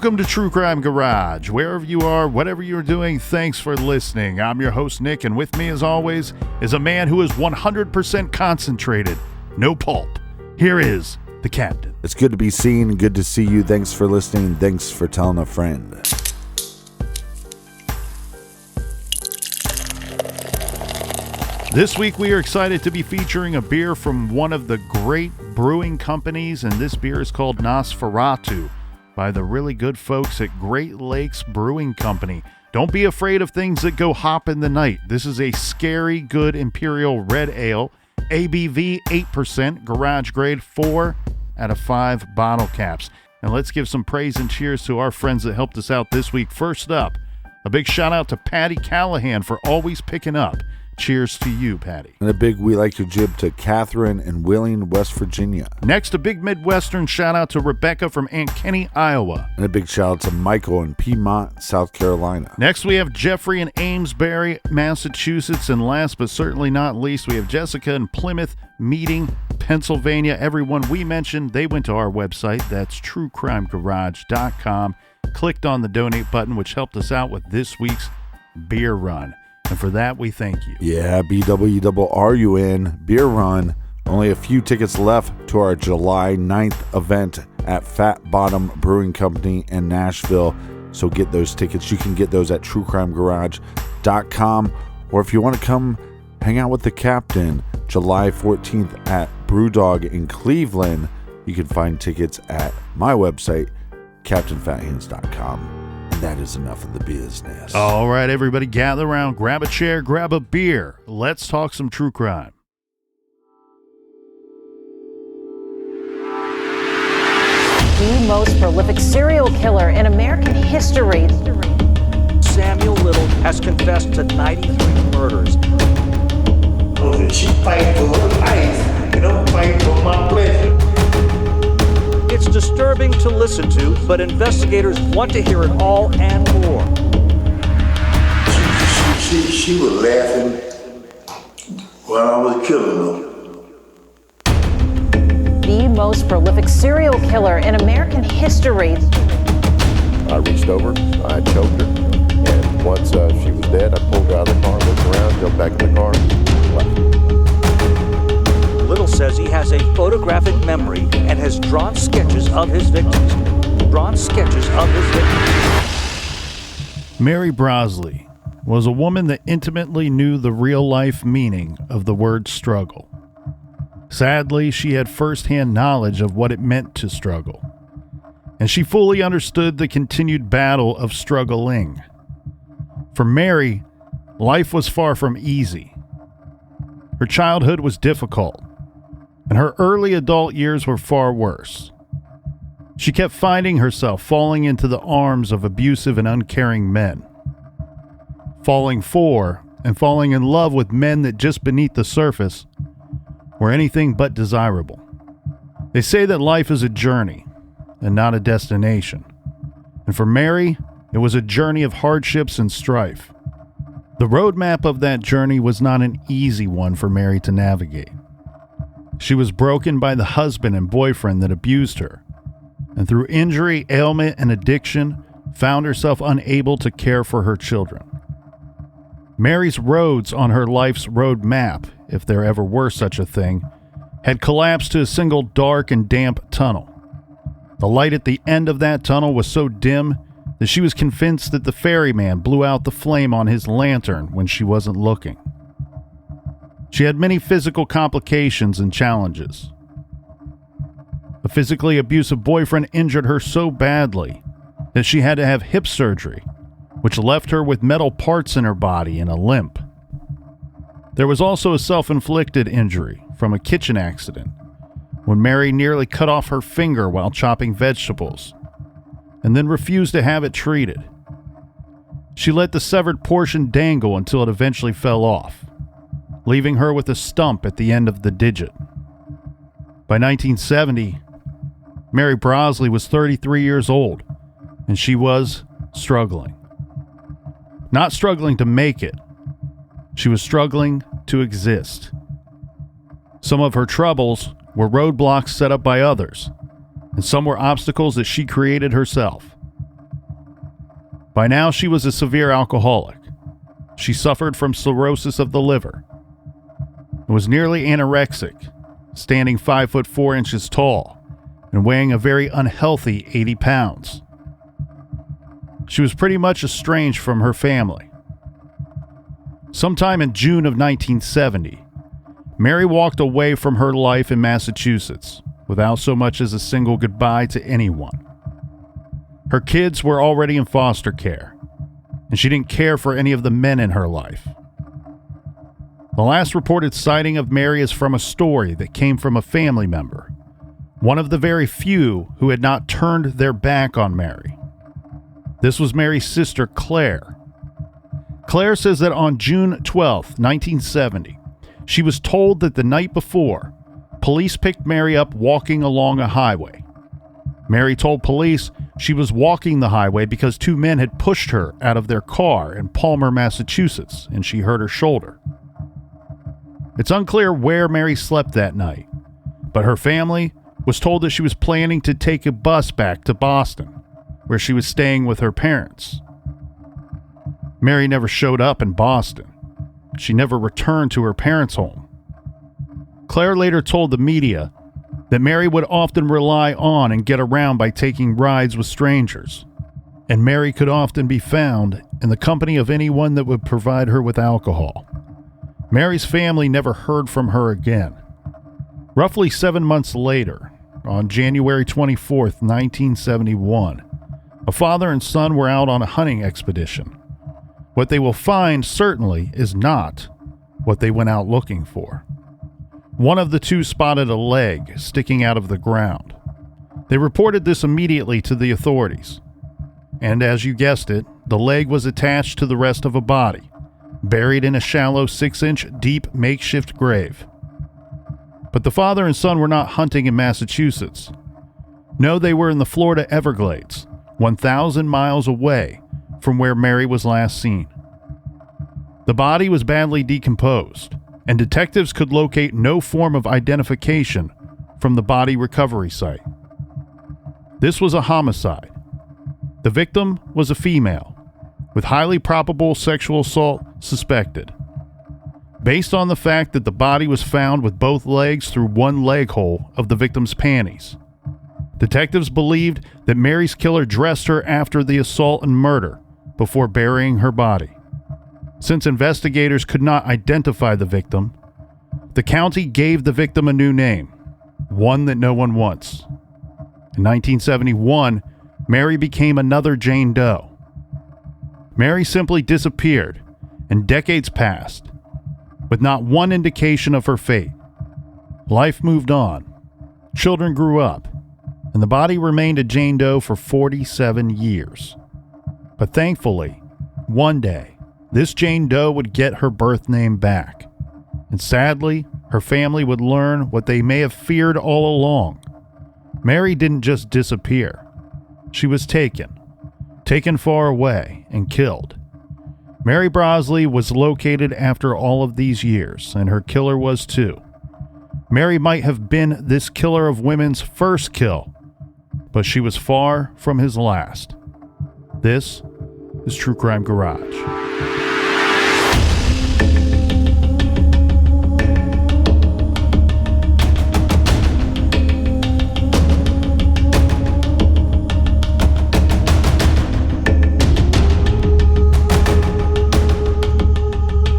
Welcome to True Crime Garage. Wherever you are, whatever you're doing, thanks for listening. I'm your host, Nick, and with me, as always, is a man who is 100% concentrated. No pulp. Here is the captain. It's good to be seen and good to see you. Thanks for listening. Thanks for telling a friend. This week, we are excited to be featuring a beer from one of the great brewing companies, and this beer is called Nosferatu by the really good folks at Great Lakes Brewing Company. Don't be afraid of things that go hop in the night. This is a scary good imperial red ale, ABV 8%, garage grade 4 out of 5 bottle caps. And let's give some praise and cheers to our friends that helped us out this week. First up, a big shout out to Patty Callahan for always picking up. Cheers to you, Patty. And a big we like your jib to Catherine in Wheeling, West Virginia. Next, a big Midwestern shout out to Rebecca from Aunt Kenny, Iowa. And a big shout out to Michael in Piedmont, South Carolina. Next, we have Jeffrey in Amesbury, Massachusetts. And last but certainly not least, we have Jessica in Plymouth Meeting, Pennsylvania. Everyone we mentioned, they went to our website. That's truecrimegarage.com. Clicked on the donate button, which helped us out with this week's beer run. And for that, we thank you. Yeah, BWRUN, Beer Run. Only a few tickets left to our July 9th event at Fat Bottom Brewing Company in Nashville. So get those tickets. You can get those at truecrimegarage.com. Or if you want to come hang out with the captain, July 14th at Brewdog in Cleveland, you can find tickets at my website, CaptainFatHands.com. That is enough of the business. All right, everybody, gather around, grab a chair, grab a beer. Let's talk some true crime. The most prolific serial killer in American history. Samuel Little has confessed to 93 murders. She fight for her life, fight for my pleasure. It's disturbing to listen to, but investigators want to hear it all and more. She was laughing while I was killing her. The most prolific serial killer in American history. I reached over, I choked her, and once she was dead, I pulled her out of the car, looked around, jumped back in the car, and left. Little says he has a photographic memory and has drawn sketches of his victims. Mary Brasley was a woman that intimately knew the real-life meaning of the word struggle. Sadly, she had first-hand knowledge of what it meant to struggle, and she fully understood the continued battle of struggling. For Mary, life was far from easy. Her childhood was difficult, and her early adult years were far worse. She kept finding herself falling into the arms of abusive and uncaring men, falling for and falling in love with men that just beneath the surface were anything but desirable. They say that life is a journey and not a destination, and for Mary, it was a journey of hardships and strife. The roadmap of that journey was not an easy one for Mary to navigate. She was broken by the husband and boyfriend that abused her, and through injury, ailment, and addiction, found herself unable to care for her children. Mary's roads on her life's road map, if there ever were such a thing, had collapsed to a single dark and damp tunnel. The light at the end of that tunnel was so dim that she was convinced that the ferryman blew out the flame on his lantern when she wasn't looking. She had many physical complications and challenges. A physically abusive boyfriend injured her so badly that she had to have hip surgery, which left her with metal parts in her body and a limp. There was also a self-inflicted injury from a kitchen accident when Mary nearly cut off her finger while chopping vegetables and then refused to have it treated. She let the severed portion dangle until it eventually fell off, leaving her with a stump at the end of the digit. By 1970, Mary Brasley was 33 years old, and she was struggling. Not struggling to make it, she was struggling to exist. Some of her troubles were roadblocks set up by others, and some were obstacles that she created herself. By now, she was a severe alcoholic. She suffered from cirrhosis of the liver and was nearly anorexic, standing 5 foot 4 inches tall and weighing a very unhealthy 80 pounds. She was pretty much estranged from her family. Sometime in June of 1970, Mary walked away from her life in Massachusetts without so much as a single goodbye to anyone. Her kids were already in foster care, and she didn't care for any of the men in her life. The last reported sighting of Mary is from a story that came from a family member, one of the very few who had not turned their back on Mary. This was Mary's sister, Claire. Claire says that on June 12, 1970, she was told that the night before, police picked Mary up walking along a highway. Mary told police she was walking the highway because two men had pushed her out of their car in Palmer, Massachusetts, and she hurt her shoulder. It's unclear where Mary slept that night, but her family was told that she was planning to take a bus back to Boston, where she was staying with her parents. Mary never showed up in Boston. She never returned to her parents' home. Claire later told the media that Mary would often rely on and get around by taking rides with strangers, and Mary could often be found in the company of anyone that would provide her with alcohol. Mary's family never heard from her again. Roughly 7 months later, on January 24, 1971, a father and son were out on a hunting expedition. What they will find certainly is not what they went out looking for. One of the two spotted a leg sticking out of the ground. They reported this immediately to the authorities. And as you guessed it, the leg was attached to the rest of a body, buried in a shallow 6-inch deep makeshift grave. But the father and son were not hunting in Massachusetts. No, they were in the Florida Everglades, 1,000 miles away from where Mary was last seen. The body was badly decomposed, and detectives could locate no form of identification from the body recovery site. This was a homicide. The victim was a female, with highly probable sexual assault suspected. Based on the fact that the body was found with both legs through one leg hole of the victim's panties, detectives believed that Mary's killer dressed her after the assault and murder before burying her body. Since investigators could not identify the victim, the county gave the victim a new name, one that no one wants. In 1971, Mary became another Jane Doe. Mary simply disappeared, and decades passed, with not one indication of her fate. Life moved on, children grew up, and the body remained a Jane Doe for 47 years. But thankfully, one day, this Jane Doe would get her birth name back. And sadly, her family would learn what they may have feared all along. Mary didn't just disappear. She was taken far away, and killed. Mary Brasley was located after all of these years, and her killer was too. Mary might have been this killer of women's first kill, but she was far from his last. This is True Crime Garage.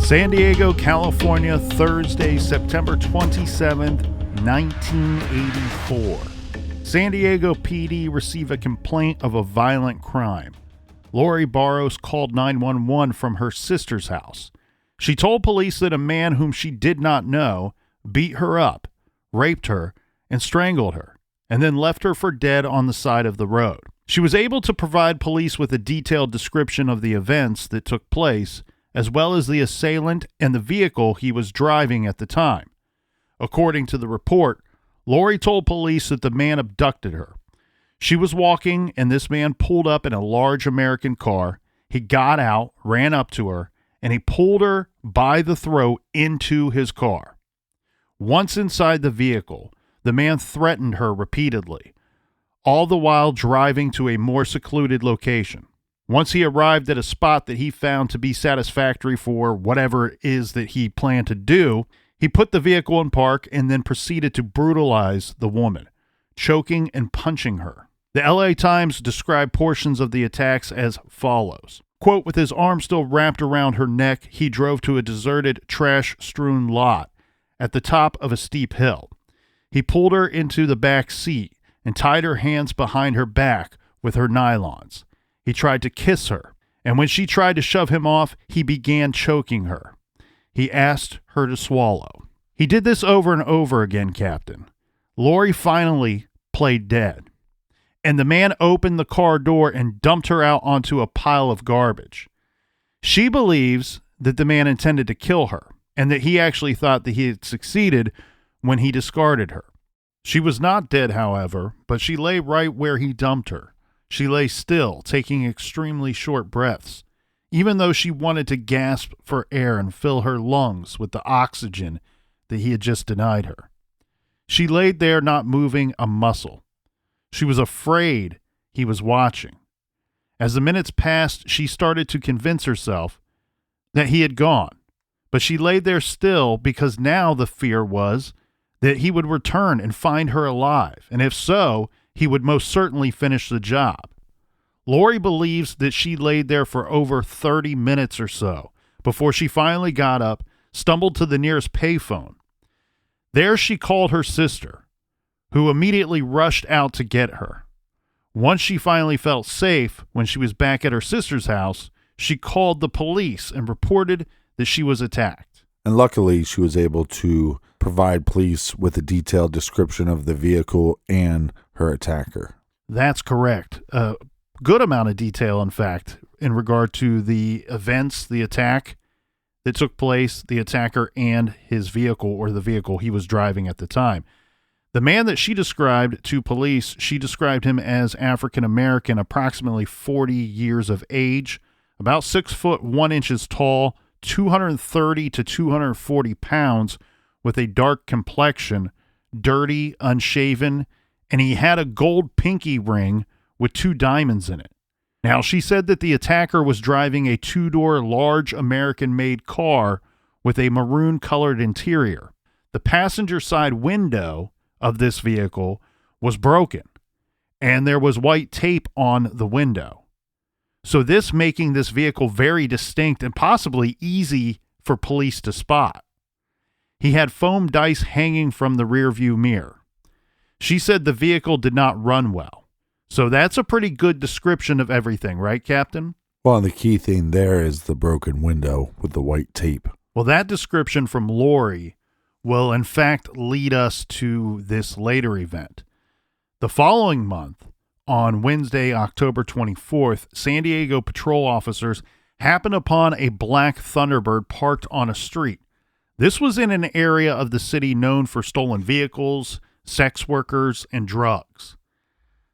San Diego, California, Thursday, September 27th, 1984. San Diego PD received a complaint of a violent crime. Lori Barros called 911 from her sister's house. She told police that a man whom she did not know beat her up, raped her, and strangled her, and then left her for dead on the side of the road. She was able to provide police with a detailed description of the events that took place, as well as the assailant and the vehicle he was driving at the time. According to the report, Lori told police that the man abducted her. She was walking, and this man pulled up in a large American car. He got out, ran up to her, and he pulled her by the throat into his car. Once inside the vehicle, the man threatened her repeatedly, all the while driving to a more secluded location. Once he arrived at a spot that he found to be satisfactory for whatever it is that he planned to do, he put the vehicle in park and then proceeded to brutalize the woman, choking and punching her. The LA Times described portions of the attacks as follows. Quote, with his arm still wrapped around her neck, he drove to a deserted, trash-strewn lot at the top of a steep hill. He pulled her into the back seat and tied her hands behind her back with her nylons. He tried to kiss her, and when she tried to shove him off, he began choking her. He asked her to swallow. He did this over and over again, Captain. Lori finally played dead, and the man opened the car door and dumped her out onto a pile of garbage. She believes that the man intended to kill her, and that he actually thought that he had succeeded when he discarded her. She was not dead, however, but she lay right where he dumped her. She lay still, taking extremely short breaths, even though she wanted to gasp for air and fill her lungs with the oxygen that he had just denied her. She laid there, not moving a muscle. She was afraid he was watching. As the minutes passed, she started to convince herself that he had gone, but she laid there still because now the fear was that he would return and find her alive, and if so, he would most certainly finish the job. Lori believes that she laid there for over 30 minutes or so before she finally got up, stumbled to the nearest payphone. There she called her sister, who immediately rushed out to get her. Once she finally felt safe, when she was back at her sister's house, she called the police and reported that she was attacked. And luckily, she was able to provide police with a detailed description of the vehicle and her attacker. That's correct. A good amount of detail, in fact, in regard to the events, the attack that took place, the attacker, and his vehicle, or the vehicle he was driving at the time. The man that she described to police, she described him as African-American, approximately 40 years of age, about 6 foot 1 inches tall, 230 to 240 pounds, with a dark complexion, dirty, unshaven, and he had a gold pinky ring with 2 diamonds in it. Now, she said that the attacker was driving a 2-door large American-made car with a maroon-colored interior. The passenger side window of this vehicle was broken, and there was white tape on the window. So this making this vehicle very distinct and possibly easy for police to spot. He had foam dice hanging from the rearview mirror. She said the vehicle did not run well. So that's a pretty good description of everything, right, Captain? Well, the key thing there is the broken window with the white tape. Well, that description from Lori will, in fact, lead us to this later event. The following month, on Wednesday, October 24th, San Diego patrol officers happened upon a black Thunderbird parked on a street. This was in an area of the city known for stolen vehicles, sex workers, and drugs.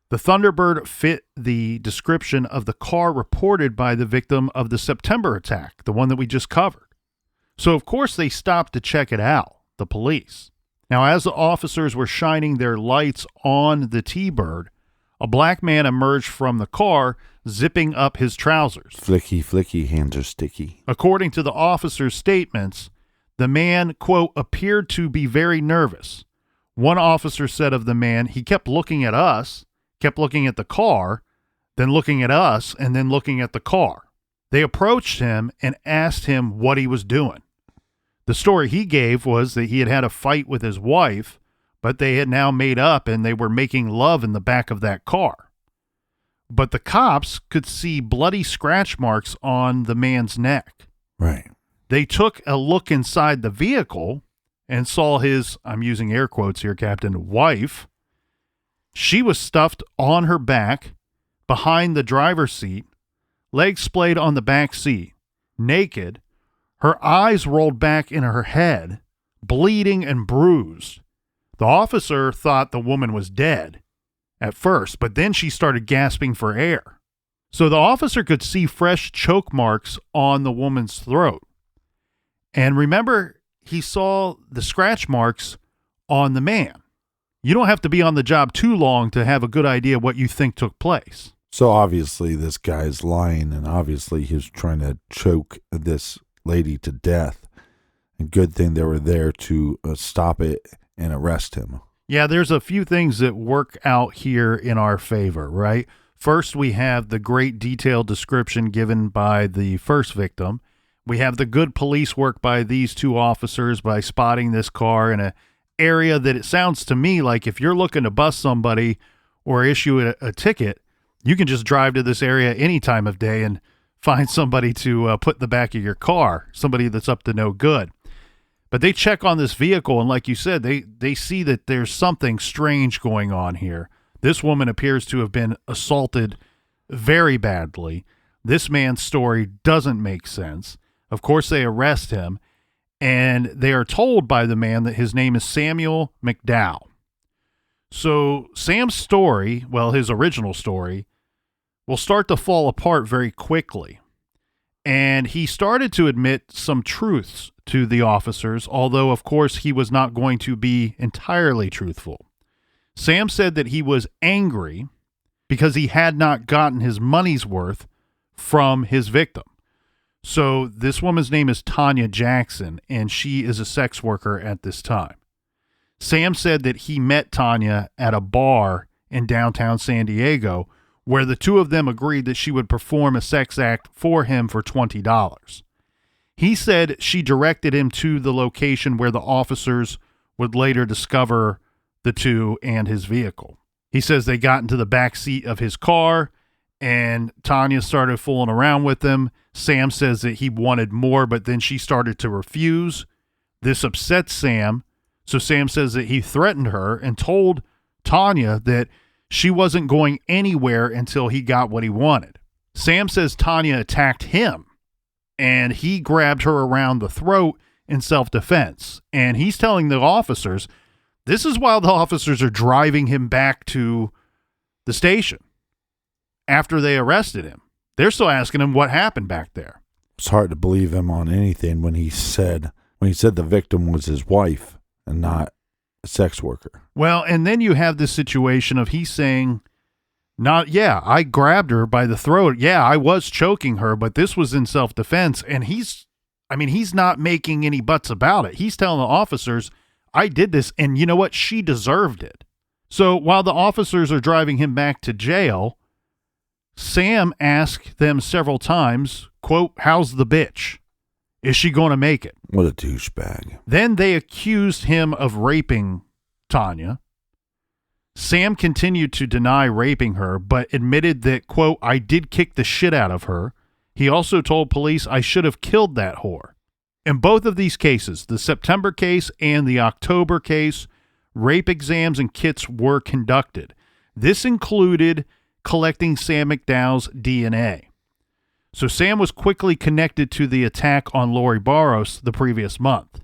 The Thunderbird fit the description of the car reported by the victim of the September attack, the one that we just covered. So, of course, they stopped to check it out, the police. Now, as the officers were shining their lights on the T-Bird, a black man emerged from the car, zipping up his trousers. Flicky, flicky, hands are sticky. According to the officers' statements, the man, quote, appeared to be very nervous. One officer said of the man, he kept looking at us, kept looking at the car, then looking at us, and then looking at the car. They approached him and asked him what he was doing. The story he gave was that he had had a fight with his wife, but they had now made up and they were making love in the back of that car. But the cops could see bloody scratch marks on the man's neck. Right. They took a look inside the vehicle and saw his, I'm using air quotes here, Captain, wife. She was stuffed on her back, behind the driver's seat, legs splayed on the back seat, naked, her eyes rolled back in her head, bleeding and bruised. The officer thought the woman was dead at first, but then she started gasping for air. So the officer could see fresh choke marks on the woman's throat. And remember, he saw the scratch marks on the man. You don't have to be on the job too long to have a good idea what you think took place. So obviously this guy's lying, and obviously he was trying to choke this lady to death. And good thing they were there to stop it and arrest him. Yeah, there's a few things that work out here in our favor, right? First, we have the great detailed description given by the first victim. We have the good police work by these two officers by spotting this car in an area that it sounds to me like if you're looking to bust somebody or issue a ticket, you can just drive to this area any time of day and find somebody to put in the back of your car, somebody that's up to no good. But they check on this vehicle, and like you said, they see that there's something strange going on here. This woman appears to have been assaulted very badly. This man's story doesn't make sense. Of course, they arrest him, and they are told by the man that his name is Samuel McDowell. So Sam's story, well, his original story, will start to fall apart very quickly. And he started to admit some truths to the officers, although, of course, he was not going to be entirely truthful. Sam said that he was angry because he had not gotten his money's worth from his victim. So this woman's name is Tanya Jackson, and she is a sex worker at this time. Sam said that he met Tanya at a bar in downtown San Diego where the two of them agreed that she would perform a sex act for him for $20. He said she directed him to the location where the officers would later discover the two and his vehicle. He says they got into the back seat of his car and Tanya started fooling around with him. Sam says that he wanted more, but then she started to refuse. This upset Sam. So Sam says that he threatened her and told Tanya that she wasn't going anywhere until he got what he wanted. Sam says Tanya attacked him and he grabbed her around the throat in self-defense. And he's telling the officers, this is while the officers are driving him back to the station after they arrested him. They're still asking him what happened back there. It's hard to believe him on anything when he said the victim was his wife and not a sex worker. Well, and then you have this situation of he saying, I grabbed her by the throat. Yeah, I was choking her, but this was in self-defense. And he's not making any buts about it. He's telling the officers, I did this, and you know what? She deserved it. So while the officers are driving him back to jail, Sam asked them several times, quote, how's the bitch? Is she going to make it? What a douchebag. Then they accused him of raping Tanya. Sam continued to deny raping her, but admitted that, quote, I did kick the shit out of her. He also told police I should have killed that whore. In both of these cases, the September case and the October case, rape exams and kits were conducted. This included collecting Sam McDowell's DNA. So Sam was quickly connected to the attack on Lori Barros the previous month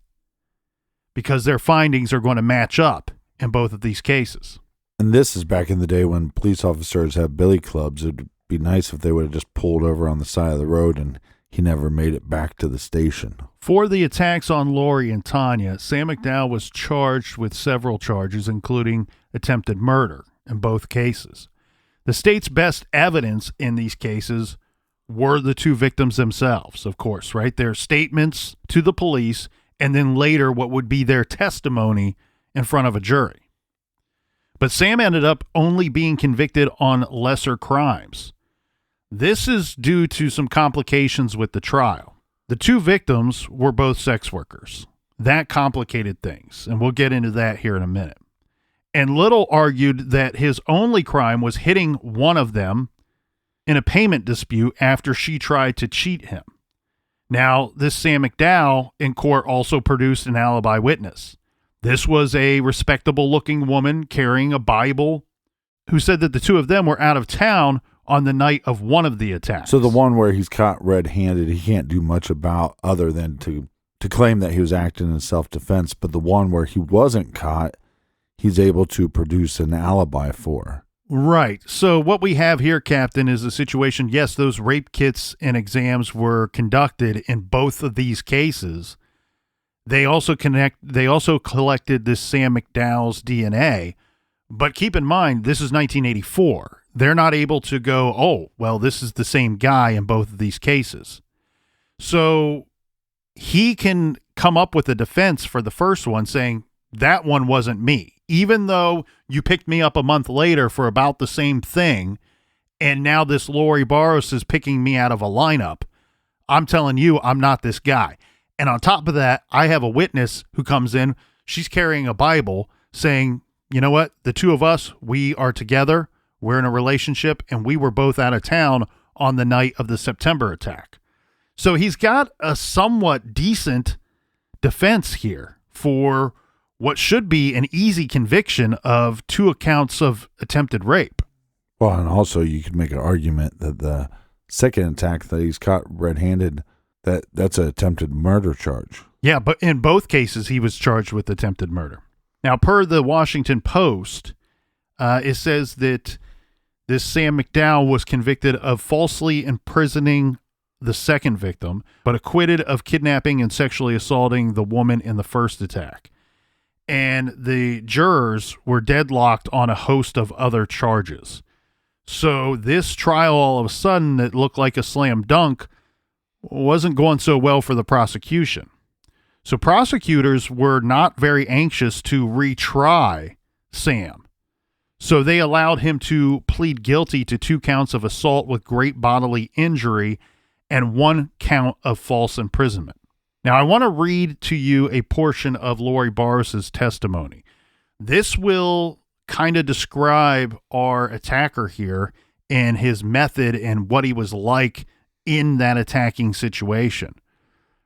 because their findings are going to match up in both of these cases. And this is back in the day when police officers have billy clubs. It'd be nice if they would have just pulled over on the side of the road and he never made it back to the station. For the attacks on Lori and Tanya, Sam McDowell was charged with several charges, including attempted murder in both cases. The state's best evidence in these cases were the two victims themselves, of course, right? Their statements to the police, and then later what would be their testimony in front of a jury. But Sam ended up only being convicted on lesser crimes. This is due to some complications with the trial. The two victims were both sex workers. That complicated things, and we'll get into that here in a minute. And Little argued that his only crime was hitting one of them in a payment dispute after she tried to cheat him. Now, this Sam McDowell in court also produced an alibi witness. This was a respectable-looking woman carrying a Bible who said that the two of them were out of town on the night of one of the attacks. So the one where he's caught red-handed, he can't do much about other than to claim that he was acting in self-defense. But the one where he wasn't caught, he's able to produce an alibi for. Right. So what we have here, Captain, is a situation. Yes, those rape kits and exams were conducted in both of these cases. They also collected this Sam McDowell's DNA. But keep in mind, this is 1984. they're not able to go, oh, well, this is the same guy in both of these cases. So he can come up with a defense for the first one saying, that one wasn't me. Even though you picked me up a month later for about the same thing, and now this Lori Barros is picking me out of a lineup, I'm telling you, I'm not this guy. And on top of that, I have a witness who comes in. She's carrying a Bible saying, you know what? The two of us, we are together. We're in a relationship, and we were both out of town on the night of the September attack. So he's got a somewhat decent defense here for what should be an easy conviction of 2 accounts of attempted rape. Well, and also you could make an argument that the second attack that he's caught red-handed, that's an attempted murder charge. Yeah, but in both cases, he was charged with attempted murder. Now, per the Washington Post, it says that this Sam McDowell was convicted of falsely imprisoning the second victim, but acquitted of kidnapping and sexually assaulting the woman in the first attack. And the jurors were deadlocked on a host of other charges. So this trial, all of a sudden, that looked like a slam dunk, wasn't going so well for the prosecution. So prosecutors were not very anxious to retry Sam. So they allowed him to plead guilty to 2 counts of assault with great bodily injury and 1 count of false imprisonment. Now, I want to read to you a portion of Lori Barros's testimony. This will kind of describe our attacker here and his method and what he was like in that attacking situation.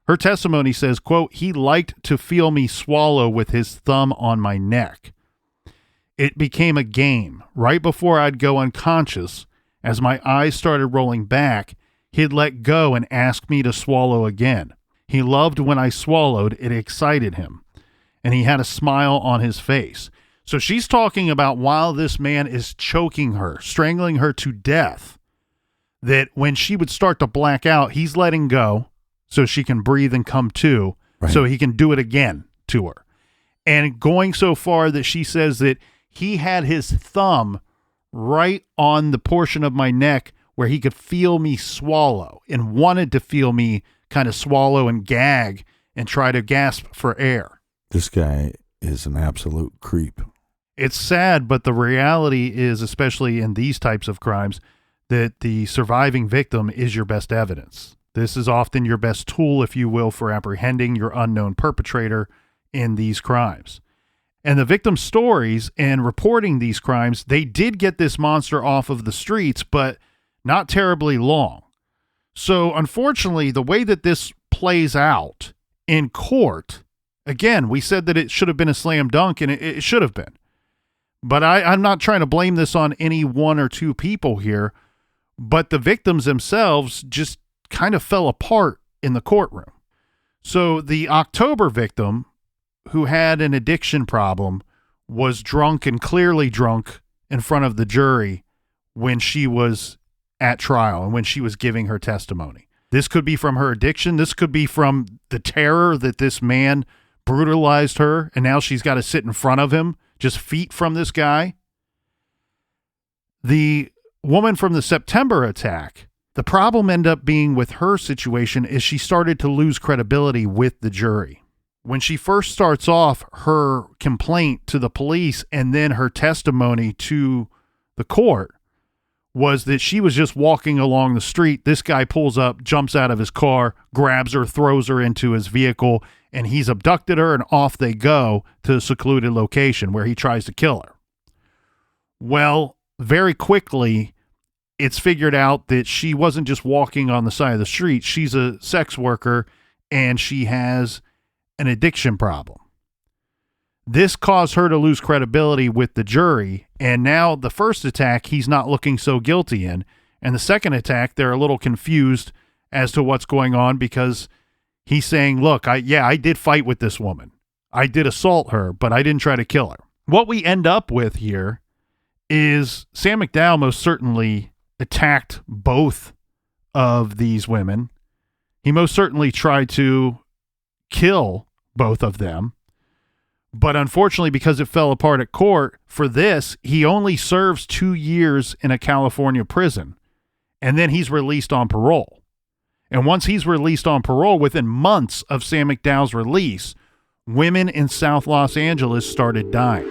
Her testimony says, quote, he liked to feel me swallow with his thumb on my neck. It became a game. Right before I'd go unconscious, as my eyes started rolling back, he'd let go and ask me to swallow again. He loved when I swallowed. It excited him. And he had a smile on his face. So she's talking about while this man is choking her, strangling her to death, that when she would start to black out, he's letting go so she can breathe and come to, right, so he can do it again to her. And going so far that she says that he had his thumb right on the portion of my neck where he could feel me swallow and wanted to feel me kind of swallow and gag and try to gasp for air. This guy is an absolute creep. It's sad, but the reality is, especially in these types of crimes, that the surviving victim is your best evidence. This is often your best tool, if you will, for apprehending your unknown perpetrator in these crimes. And the victim's stories and reporting these crimes, they did get this monster off of the streets, but not terribly long. So unfortunately, the way that this plays out in court, again, we said that it should have been a slam dunk, and it should have been. But I'm not trying to blame this on any 1 or 2 people here, but the victims themselves just kind of fell apart in the courtroom. So the October victim, who had an addiction problem, was drunk and clearly drunk in front of the jury when she was at trial and when she was giving her testimony. This could be from her addiction. This could be from the terror that this man brutalized her, and now she's got to sit in front of him, just feet from this guy. The woman from the September attack, the problem ended up being with her situation is she started to lose credibility with the jury. When she first starts off her complaint to the police and then her testimony to the court was that she was just walking along the street. This guy pulls up, jumps out of his car, grabs her, throws her into his vehicle, and he's abducted her, and off they go to a secluded location where he tries to kill her. Well, very quickly, it's figured out that she wasn't just walking on the side of the street. She's a sex worker, and she has an addiction problem. This caused her to lose credibility with the jury, and now the first attack he's not looking so guilty in, and the second attack they're a little confused as to what's going on because he's saying, look, I did fight with this woman. I did assault her, but I didn't try to kill her. What we end up with here is Sam McDowell most certainly attacked both of these women. He most certainly tried to kill both of them. But unfortunately, because it fell apart at court, for this, he only serves 2 years in a California prison, and then he's released on parole. And once he's released on parole, within months of Sam McDowell's release, women in South Los Angeles started dying.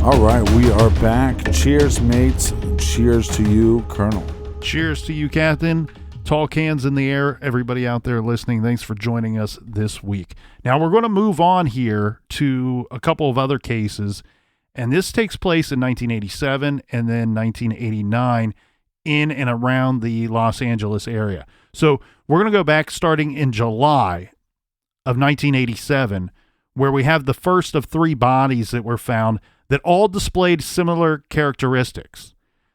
All right, we are back. Cheers, mates. Cheers to you, Colonel. Cheers to you, Captain. Tall cans in the air. Everybody out there listening, thanks for joining us this week. Now, we're going to move on here to a couple of other cases, and this takes place in 1987 and then 1989 in and around the Los Angeles area. So we're going to go back starting in July of 1987, where we have the first of 3 bodies that were found that all displayed similar characteristics.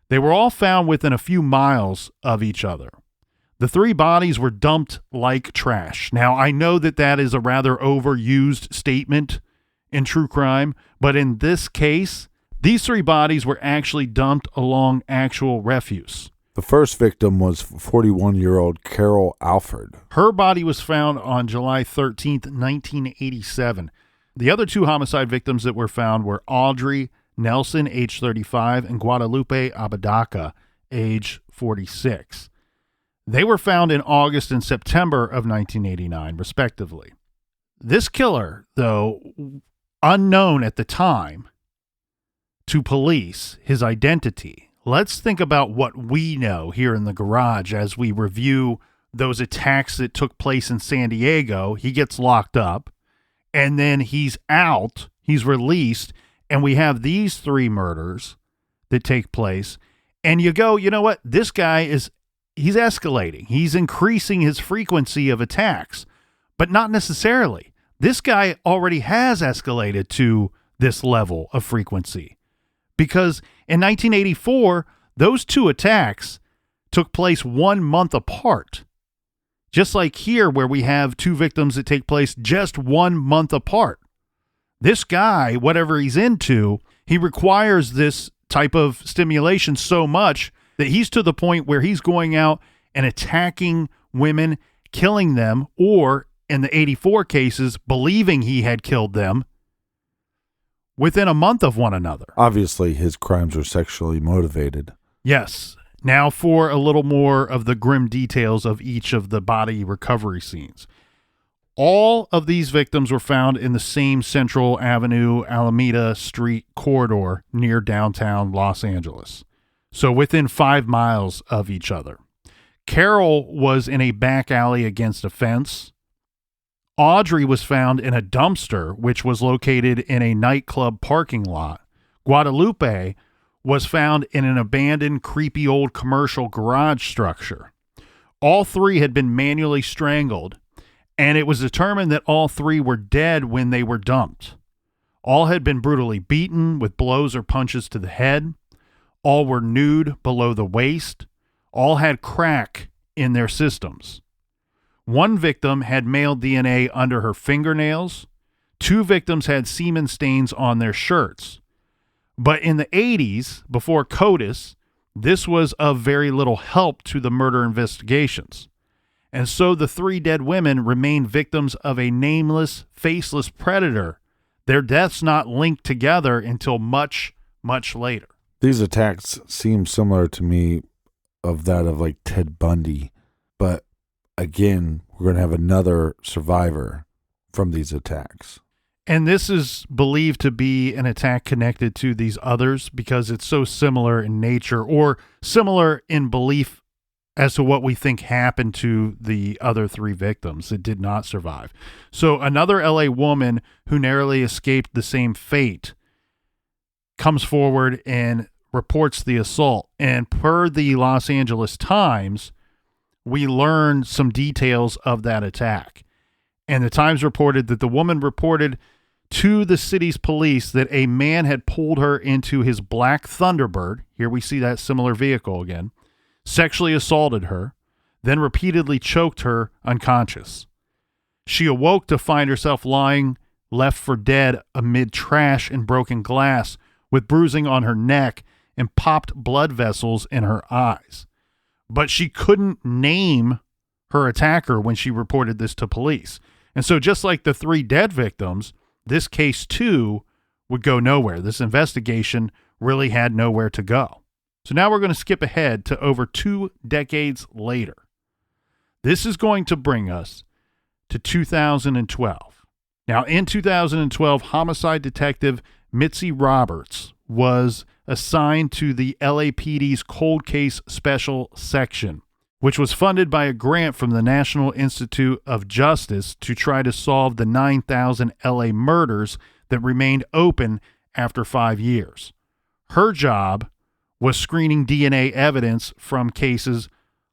They were all found within a few miles of each other. The 3 bodies were dumped like trash. Now, I know that that is a rather overused statement in true crime, but in this case, these 3 bodies were actually dumped along actual refuse. The first victim was 41-year-old Carol Alford. Her body was found on July 13th, 1987. The other 2 homicide victims that were found were Audrey Nelson, age 35, and Guadalupe Apodaca, age 46. They were found in August and September of 1989, respectively. This killer, though unknown at the time to police, his identity. Let's think about what we know here in the garage as we review those attacks that took place in San Diego. He gets locked up. And then he's out, he's released, and we have these 3 murders that take place. And you go, you know what? This guy he's escalating. He's increasing his frequency of attacks, but not necessarily. This guy already has escalated to this level of frequency because in 1984, those 2 attacks took place 1 month apart. Just like here where we have 2 victims that take place just 1 month apart. This guy, whatever he's into, he requires this type of stimulation so much that he's to the point where he's going out and attacking women, killing them, or in the 84 cases, believing he had killed them within a month of one another. Obviously, his crimes are sexually motivated. Yes. Now for a little more of the grim details of each of the body recovery scenes. All of these victims were found in the same Central Avenue, Alameda Street corridor near downtown Los Angeles. So within 5 miles of each other. Carol was in a back alley against a fence. Audrey was found in a dumpster, which was located in a nightclub parking lot. Guadalupe was found in an abandoned, creepy old commercial garage structure. All 3 had been manually strangled, and it was determined that all 3 were dead when they were dumped. All had been brutally beaten with blows or punches to the head. All were nude below the waist. All had crack in their systems. 1 victim had male DNA under her fingernails. 2 victims had semen stains on their shirts. But in the 80s, before CODIS, this was of very little help to the murder investigations. And so the 3 dead women remained victims of a nameless, faceless predator, their deaths not linked together until much, much later. These attacks seem similar to me of that of like Ted Bundy, but again, we're going to have another survivor from these attacks. And this is believed to be an attack connected to these others because it's so similar in nature or similar in belief as to what we think happened to the other 3 victims that did not survive. So another LA woman who narrowly escaped the same fate comes forward and reports the assault. And per the Los Angeles Times, we learn some details of that attack. And the Times reported that the woman reported to the city's police that a man had pulled her into his black Thunderbird, here we see that similar vehicle again, sexually assaulted her, then repeatedly choked her unconscious. She awoke to find herself lying, left for dead amid trash and broken glass, with bruising on her neck and popped blood vessels in her eyes. But she couldn't name her attacker when she reported this to police. And so just like the 3 dead victims, this case too would go nowhere. This investigation really had nowhere to go. So now we're going to skip ahead to over 2 decades later. This is going to bring us to 2012. Now, in 2012, homicide detective Mitzi Roberts was assigned to the LAPD's Cold Case Special Section, which was funded by a grant from the National Institute of Justice to try to solve the 9,000 LA murders that remained open after 5 years. Her job was screening DNA evidence from cases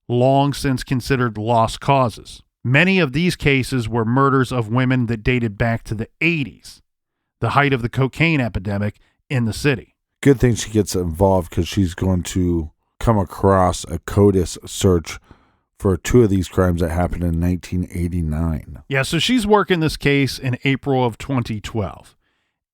long since considered lost causes. Many of these cases were murders of women that dated back to the 80s, the height of the cocaine epidemic in the city. Good thing she gets involved because she's going to come across a CODIS search for 2 of these crimes that happened in 1989. Yeah, so she's working this case in April of 2012.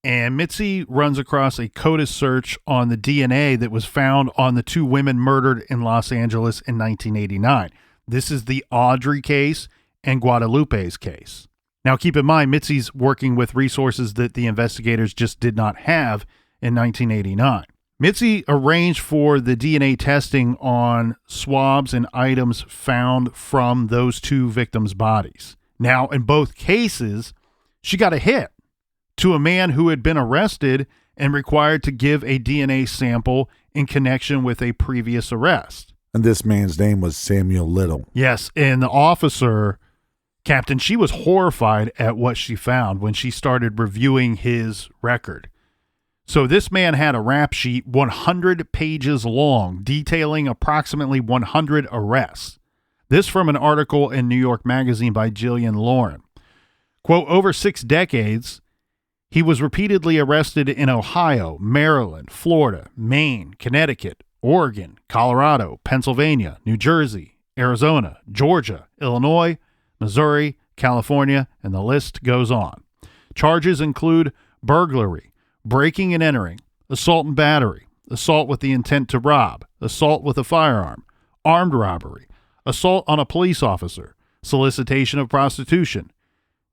And Mitzi runs across a CODIS search on the DNA that was found on the 2 women murdered in Los Angeles in 1989. This is the Audrey case and Guadalupe's case. Now, keep in mind, Mitzi's working with resources that the investigators just did not have in 1989. Mitzi arranged for the DNA testing on swabs and items found from those 2 victims' bodies. Now, in both cases, she got a hit to a man who had been arrested and required to give a DNA sample in connection with a previous arrest. And this man's name was Samuel Little. Yes, and the officer, Captain, she was horrified at what she found when she started reviewing his record. So this man had a rap sheet 100 pages long, detailing approximately 100 arrests. This from an article in New York Magazine by Jillian Lauren. Quote, over 6 decades, he was repeatedly arrested in Ohio, Maryland, Florida, Maine, Connecticut, Oregon, Colorado, Pennsylvania, New Jersey, Arizona, Georgia, Illinois, Missouri, California, and the list goes on. Charges include burglary, breaking and entering, assault and battery, assault with the intent to rob, assault with a firearm, armed robbery, assault on a police officer, solicitation of prostitution,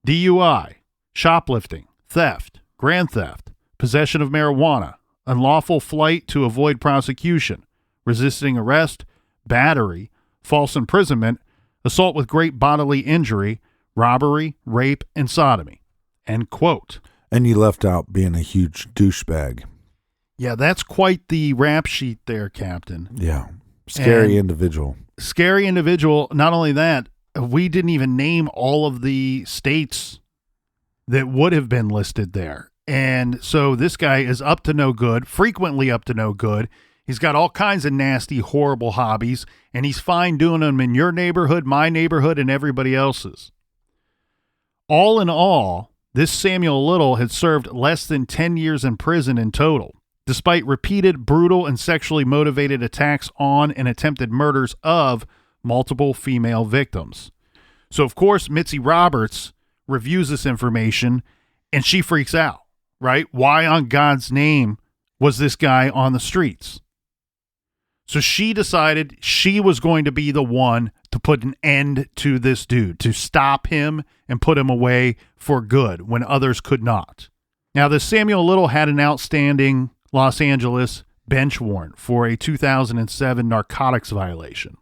DUI, shoplifting, theft, grand theft, possession of marijuana, unlawful flight to avoid prosecution, resisting arrest, battery, false imprisonment, assault with great bodily injury, robbery, rape, and sodomy. End quote. And you left out being a huge douchebag. Yeah, that's quite the rap sheet there, Captain. Yeah. Scary And individual. Scary individual. Not only that, we didn't even name all of the states that would have been listed there. And so this guy is up to no good, frequently up to no good. He's got all kinds of nasty, horrible hobbies, and he's fine doing them in your neighborhood, my neighborhood, and everybody else's. All in all, this Samuel Little had served less than 10 years in prison in total, despite repeated brutal and sexually motivated attacks on and attempted murders of multiple female victims. So, of course, Mitzi Roberts reviews this information, and she freaks out, right? Why on God's name was this guy on the streets? So she decided she was going to be the one to put an end to this dude, to stop him and put him away for good when others could not. Now, the Samuel Little had an outstanding Los Angeles bench warrant for a 2007 narcotics violation.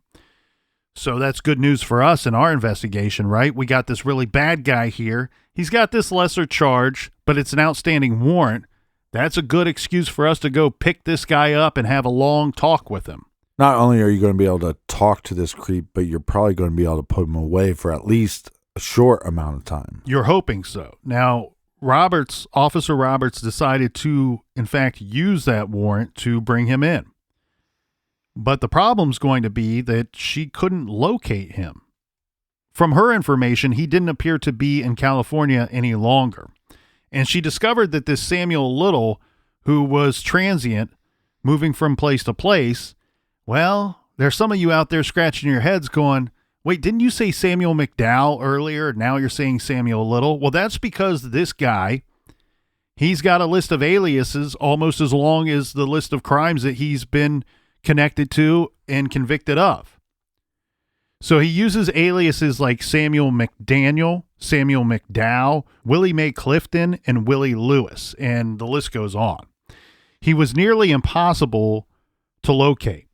So that's good news for us in our investigation, right? We got this really bad guy here. He's got this lesser charge, but it's an outstanding warrant. That's a good excuse for us to go pick this guy up and have a long talk with him. Not only are you going to be able to talk to this creep, but you're probably going to be able to put him away for at least a short amount of time. You're hoping so. Now, Officer Roberts decided to, in fact, use that warrant to bring him in. But the problem's going to be that she couldn't locate him. From her information, he didn't appear to be in California any longer. And she discovered that this Samuel Little, who was transient, moving from place to place, well, there's some of you out there scratching your heads going, wait, didn't you say Samuel McDowell earlier? Now you're saying Samuel Little? Well, that's because this guy, he's got a list of aliases almost as long as the list of crimes that he's been connected to and convicted of. So he uses aliases like Samuel McDaniel, Samuel McDowell, Willie Mae Clifton, and Willie Lewis, and the list goes on. He was nearly impossible to locate,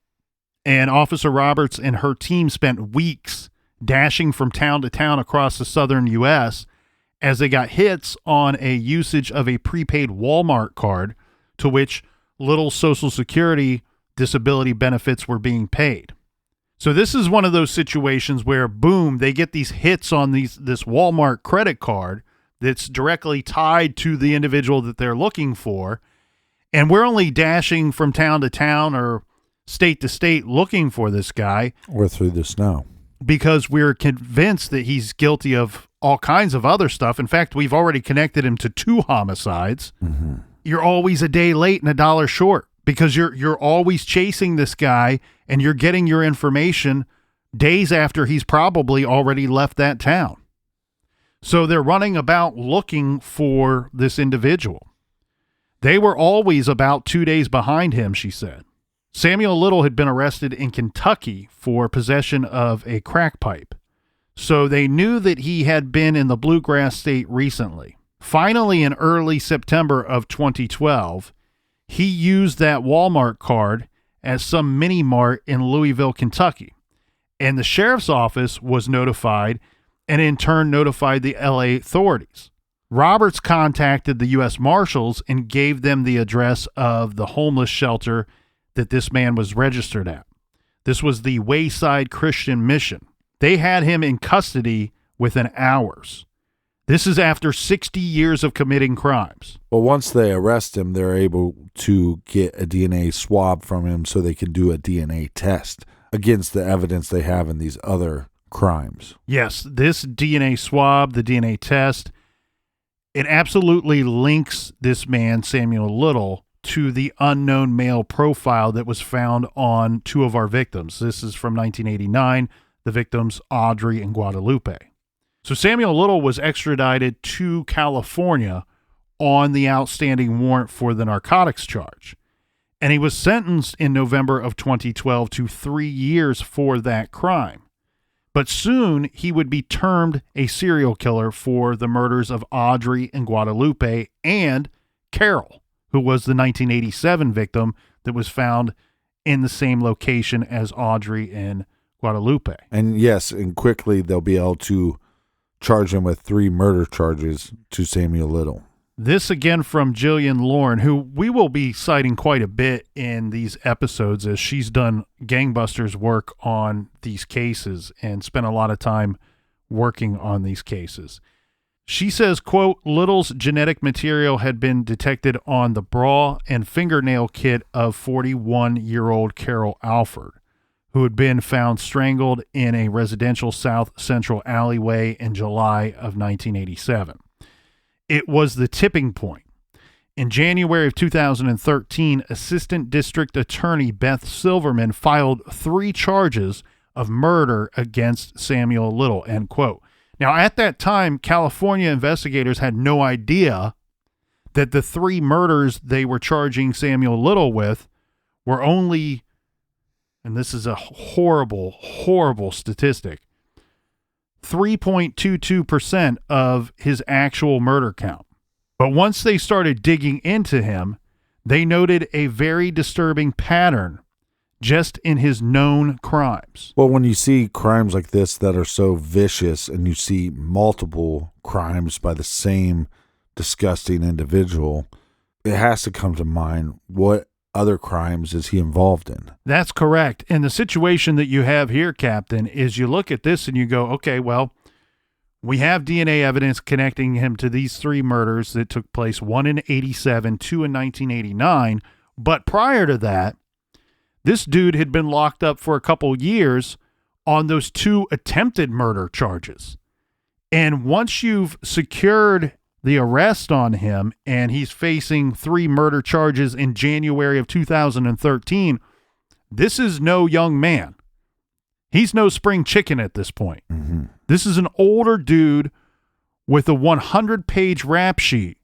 and Officer Roberts and her team spent weeks dashing from town to town across the southern U.S. as they got hits on a usage of a prepaid Walmart card to which Little's Social Security disability benefits were being paid. So this is one of those situations where, boom, they get these hits on this Walmart credit card that's directly tied to the individual that they're looking for, and we're only dashing from town to town or state to state looking for this guy. Or through the snow. Because we're convinced that he's guilty of all kinds of other stuff. In fact, we've already connected him to 2 homicides. Mm-hmm. You're always a day late and a dollar short because you're always chasing this guy and you're getting your information days after he's probably already left that town. So they're running about looking for this individual. They were always about 2 days behind him, she said. Samuel Little had been arrested in Kentucky for possession of a crack pipe. So they knew that he had been in the bluegrass state recently. Finally, in early September of 2012, he used that Walmart card as some mini mart in Louisville, Kentucky. And the sheriff's office was notified and in turn notified the LA authorities. Roberts contacted the U.S. Marshals and gave them the address of the homeless shelter that this man was registered at. This was the Wayside Christian Mission. They had him in custody within hours. This is after 60 years of committing crimes. Well, once they arrest him, they're able to get a DNA swab from him so they can do a DNA test against the evidence they have in these other crimes. Yes, this DNA swab, the DNA test, it absolutely links this man, Samuel Little, to the unknown male profile that was found on 2 of our victims. This is from 1989, the victims Audrey and Guadalupe. So Samuel Little was extradited to California on the outstanding warrant for the narcotics charge. And he was sentenced in November of 2012 to 3 years for that crime. But soon he would be termed a serial killer for the murders of Audrey and Guadalupe and Carol, who was the 1987 victim that was found in the same location as Audrey and Guadalupe. And yes, and quickly they'll be able to charge him with 3 murder charges to Samuel Little. This again from Jillian Lauren, who we will be citing quite a bit in these episodes as she's done gangbusters work on these cases and spent a lot of time working on these cases. She says, quote, Little's genetic material had been detected on the bra and fingernail kit of 41-year-old Carol Alford, who had been found strangled in a residential South Central alleyway in July of 1987. It was the tipping point. In January of 2013, Assistant District Attorney Beth Silverman filed 3 charges of murder against Samuel Little, end quote. Now, at that time, California investigators had no idea that the 3 murders they were charging Samuel Little with were only, and this is a horrible, horrible statistic, 3.22% of his actual murder count. But once they started digging into him, they noted a very disturbing pattern just in his known crimes. Well, when you see crimes like this that are so vicious and you see multiple crimes by the same disgusting individual, it has to come to mind, what other crimes is he involved in? That's correct. And the situation that you have here, Captain, is you look at this and you go, okay, well, we have DNA evidence connecting him to these 3 murders that took place, 1 in 87, 2 in 1989. But prior to that, This dude had been locked up for a couple years on those 2 attempted murder charges. And once you've secured the arrest on him and he's facing 3 murder charges in January of 2013, this is no young man. He's no spring chicken at this point. Mm-hmm. This is an older dude with a 100-page rap sheet,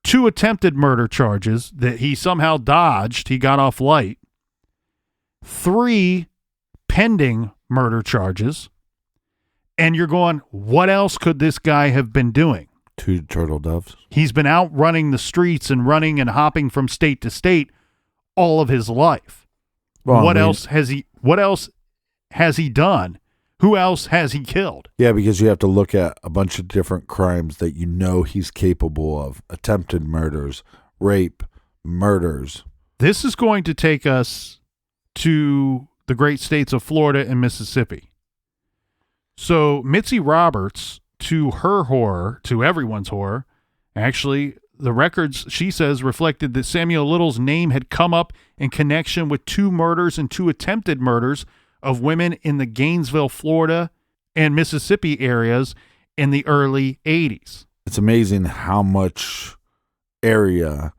2 attempted murder charges that he somehow dodged. He got off light. 3 pending murder charges. And you're going, what else could this guy have been doing? 2 turtle doves. He's been out running the streets and running and hopping from state to state all of his life. Well, What else has he done? Who else has he killed? Yeah, because you have to look at a bunch of different crimes that you know he's capable of. Attempted murders, rape, murders. This is going to take us to the great states of Florida and Mississippi. So Mitzi Roberts, to her horror, to everyone's horror, actually, the records, she says, reflected that Samuel Little's name had come up in connection with 2 murders and 2 attempted murders of women in the Gainesville, Florida, and Mississippi areas in the early 80s. It's amazing how much area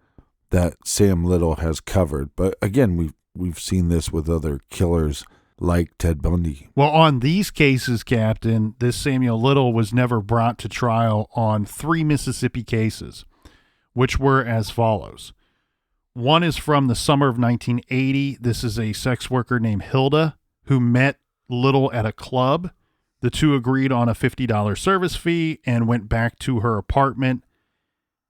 that Sam Little has covered. But again, we've seen this with other killers like Ted Bundy. Well, on these cases, Captain, this Samuel Little was never brought to trial on 3 Mississippi cases, which were as follows. One is from the summer of 1980. This is a sex worker named Hilda who met Little at a club. The 2 agreed on a $50 service fee and went back to her apartment.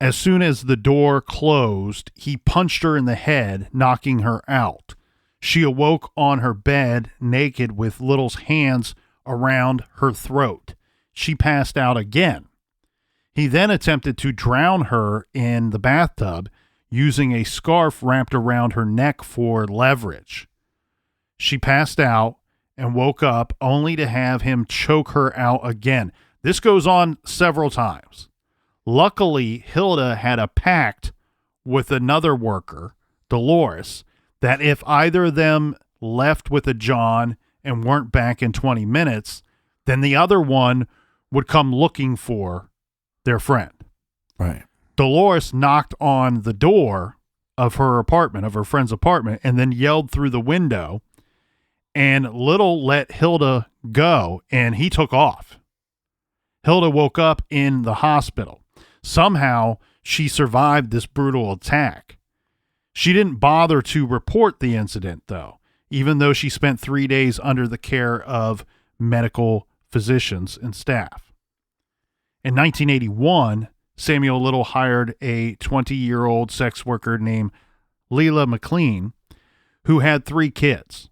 As soon as the door closed, he punched her in the head, knocking her out. She awoke on her bed, naked, with Little's hands around her throat. She passed out again. He then attempted to drown her in the bathtub using a scarf wrapped around her neck for leverage. She passed out and woke up only to have him choke her out again. This goes on several times. Luckily, Hilda had a pact with another worker, Dolores, that if either of them left with a John and weren't back in 20 minutes, then the other one would come looking for their friend. Right. Dolores knocked on the door of her apartment, of her friend's apartment, and then yelled through the window, and Little let Hilda go, and he took off. Hilda woke up in the hospital. Somehow, she survived this brutal attack. She didn't bother to report the incident, though, even though she spent 3 days under the care of medical physicians and staff. In 1981, Samuel Little hired a 20-year-old sex worker named Leila McLean, who had 3 kids.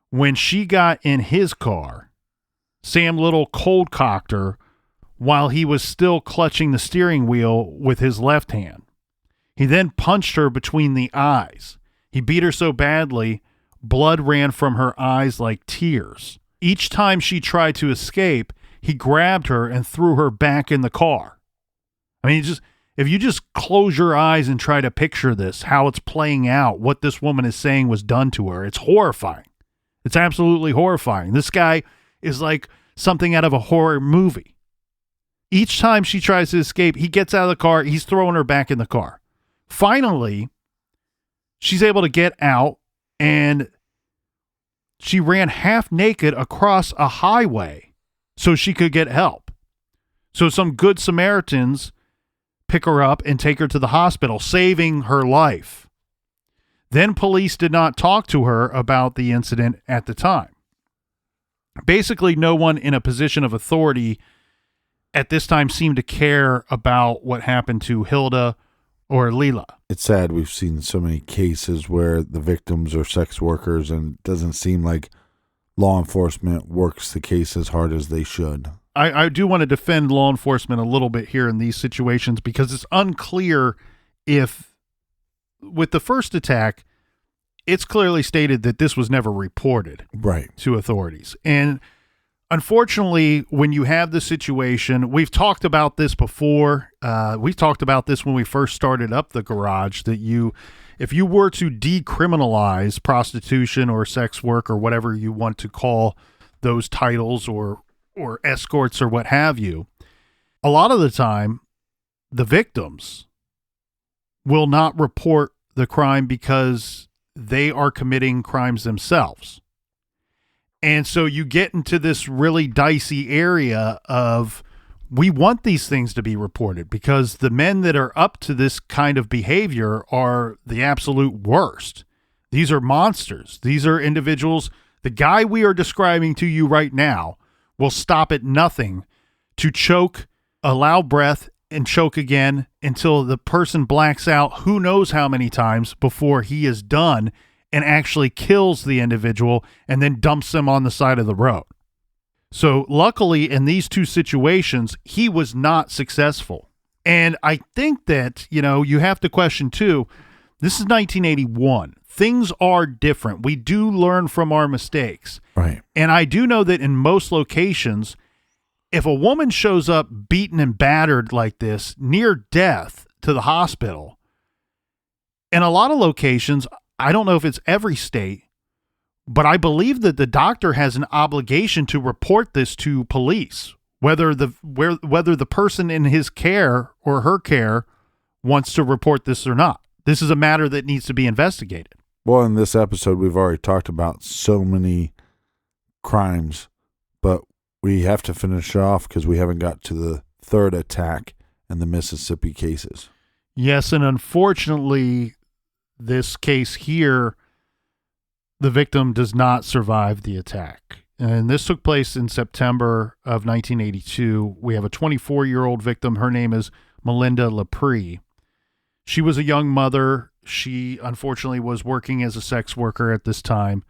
When she got in his car, Sam Little cold-cocked her while he was still clutching the steering wheel with his left hand. He then punched her between the eyes. He beat her so badly, blood ran from her eyes like tears. Each time she tried to escape, he grabbed her and threw her back in the car. I mean, if you just close your eyes and try to picture this, how it's playing out, what this woman is saying was done to her, it's horrifying. It's absolutely horrifying. This guy is like something out of a horror movie. Each time she tries to escape, he gets out of the car, he's throwing her back in the car. Finally, she's able to get out, and she ran half naked across a highway so she could get help. So some good Samaritans pick her up and take her to the hospital, saving her life. Then police did not talk to her about the incident at the time. Basically, no one in a position of authority at this time seemed to care about what happened to Hilda or Leila. It's sad we've seen so many cases where the victims are sex workers, and it doesn't seem like law enforcement works the case as hard as they should. I do want to defend law enforcement a little bit here in these situations because it's unclear if, with the first attack, it's clearly stated that this was never reported to authorities. And unfortunately, when you have the situation, we've talked about this before. We've talked about this when we first started up the garage, that if you were to decriminalize prostitution or sex work or whatever you want to call those titles or escorts or what have you, a lot of the time, the victims will not report the crime because they are committing crimes themselves. And so you get into this really dicey area of, we want these things to be reported because the men that are up to this kind of behavior are the absolute worst. These are monsters. These are individuals. The guy we are describing to you right now will stop at nothing to choke, allow breath, and choke again until the person blacks out who knows how many times before he is done and actually kills the individual and then dumps them on the side of the road. So luckily in these two situations, he was not successful. And I think that, you have to question too, this is 1981. Things are different. We do learn from our mistakes. Right. And I do know that in most locations, if a woman shows up beaten and battered like this, near death to the hospital, in a lot of locations, I don't know if it's every state, but I believe that the doctor has an obligation to report this to police, whether the person in his care or her care wants to report this or not. This is a matter that needs to be investigated. Well, in this episode, we've already talked about so many crimes, but we have to finish off because we haven't got to the third attack and the Mississippi cases. Yes, and unfortunately, this case here, the victim does not survive the attack. And this took place in September of 1982. We have a 24-year-old victim. Her name is Melinda Lapree. She was a young mother. She unfortunately was working as a sex worker at this time.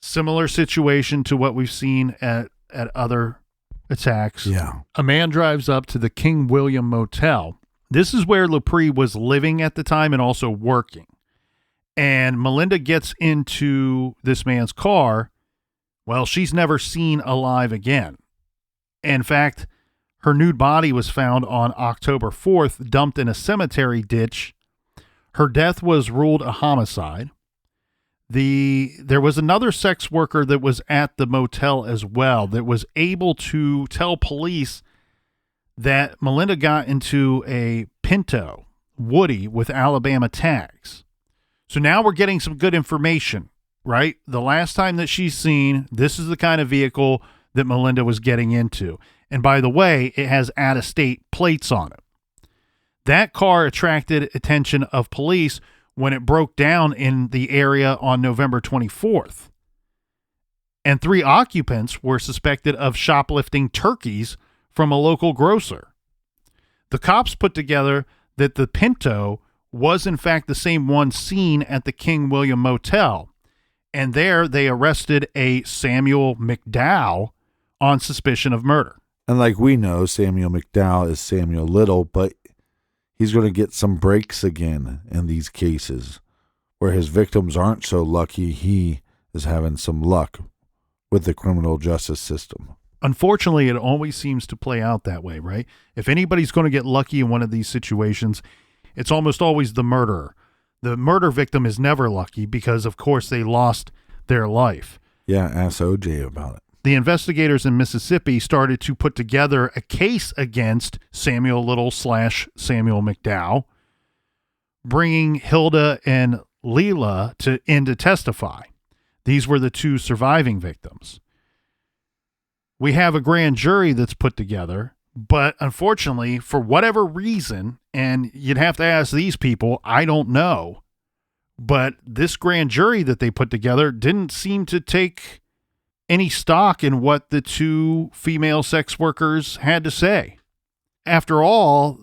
Similar situation to what we've seen at other attacks. Yeah. A man drives up to the King William Motel. This is where Lapree was living at the time and also working. And Melinda gets into this man's car. Well, she's never seen alive again. In fact, her nude body was found on October 4th, dumped in a cemetery ditch. Her death was ruled a homicide. There was another sex worker that was at the motel as well that was able to tell police that Melinda got into a Pinto Woody with Alabama tags. So now we're getting some good information, right? The last time that she's seen, this is the kind of vehicle that Melinda was getting into. And by the way, it has out-of-state plates on it. That car attracted attention of police when it broke down in the area on November 24th. And 3 occupants were suspected of shoplifting turkeys from a local grocer. The cops put together that the Pinto was in fact the same one seen at the King William Motel. And there they arrested a Samuel McDowell on suspicion of murder. And like we know, Samuel McDowell is Samuel Little, but he's going to get some breaks again in these cases where his victims aren't so lucky. He is having some luck with the criminal justice system. Unfortunately, it always seems to play out that way, right? If anybody's going to get lucky in one of these situations, it's almost always the murderer. The murder victim is never lucky because, of course, they lost their life. Yeah, ask OJ about it. The investigators in Mississippi started to put together a case against Samuel Little / Samuel McDowell, bringing Hilda and Leila in to testify. These were the 2 surviving victims. We have a grand jury that's put together, but unfortunately, for whatever reason, and you'd have to ask these people, I don't know, but this grand jury that they put together didn't seem to take any stock in what the 2 female sex workers had to say. After all,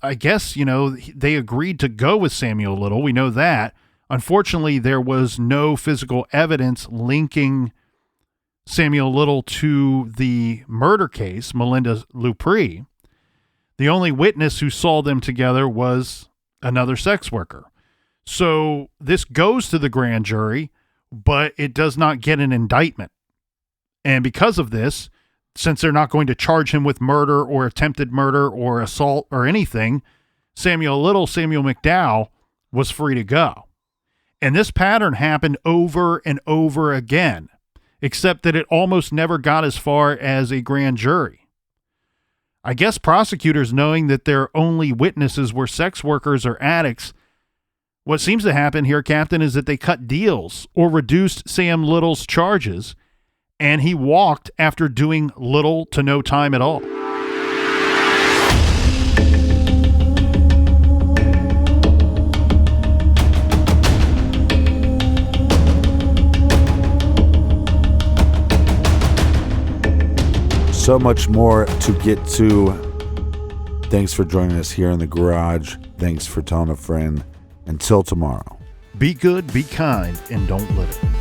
I guess, they agreed to go with Samuel Little. We know that. Unfortunately, there was no physical evidence linking Samuel Little to the murder case, Melinda Lapree. The only witness who saw them together was another sex worker. So this goes to the grand jury, but it does not get an indictment. And because of this, since they're not going to charge him with murder or attempted murder or assault or anything, Samuel Little, Samuel McDowell, was free to go. And this pattern happened over and over again, except that it almost never got as far as a grand jury. I guess prosecutors, knowing that their only witnesses were sex workers or addicts, what seems to happen here, Captain, is that they cut deals or reduced Sam Little's charges, and he walked after doing little to no time at all. So much more to get to. Thanks for joining us here in the garage. Thanks for telling a friend. Until tomorrow. Be good, be kind, and don't litter.